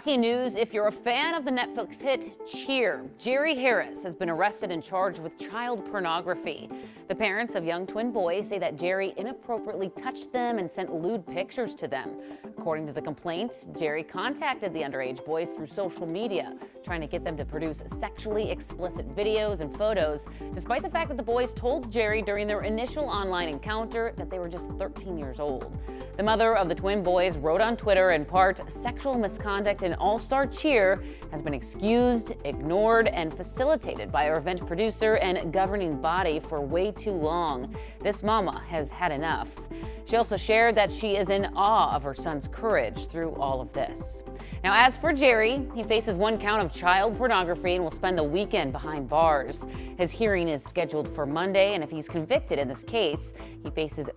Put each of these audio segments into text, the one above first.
Shocking news if you're a fan of the Netflix hit Cheer. Jerry Harris has been arrested and charged with child pornography. The parents of young twin boys say that Jerry inappropriately touched them and sent lewd pictures to them. According to the complaint, Jerry contacted the underage boys through social media, trying to get them to produce sexually explicit videos and photos, despite the fact that the boys told Jerry during their initial online encounter that they were just 13 years old. The mother of the twin boys wrote on Twitter, in part, "Sexual misconduct in All-Star Cheer has been excused, ignored, and facilitated by our event producer and governing body for way too long. This mama has had enough." She also shared that she is in awe of her son's courage through all of this. Now, as for Jerry, he faces one count of child pornography and will spend the weekend behind bars. His hearing is scheduled for Monday, and if he's convicted in this case, he faces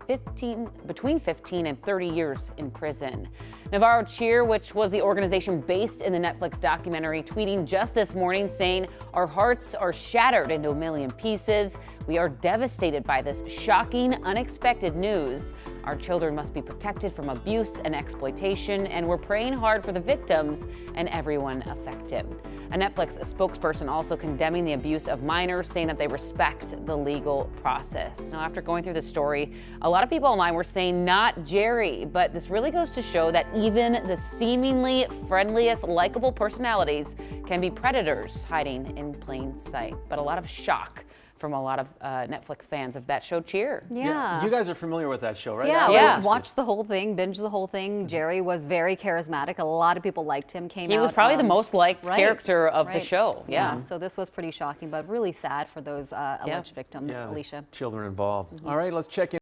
between 15 and 30 years in prison. Navarro Cheer, which was the organization based in the Netflix documentary, tweeting just this morning saying, "Our hearts are shattered into a million pieces. We are devastated by this shocking, unexpected news. Our children must be protected from abuse and exploitation, and we're praying hard for the victims and everyone affected." A Netflix spokesperson also condemning the abuse of minors, saying that they respect the legal process. Now, after going through the story, a lot of people online were saying not Jerry, but this really goes to show that even the seemingly friendliest, likable personalities can be predators hiding in plain sight. But a lot of shock from a lot of Netflix fans of that show, Cheer. Yeah. You guys are familiar with that show, right? Yeah, Yeah. we watched the whole thing, binged the whole thing. Jerry was very charismatic. A lot of people liked him. He was probably the most liked right, character of the right. show. Yeah. So this was pretty shocking, but really sad for those alleged victims, Yeah, Alicia. children involved. All right, let's check in.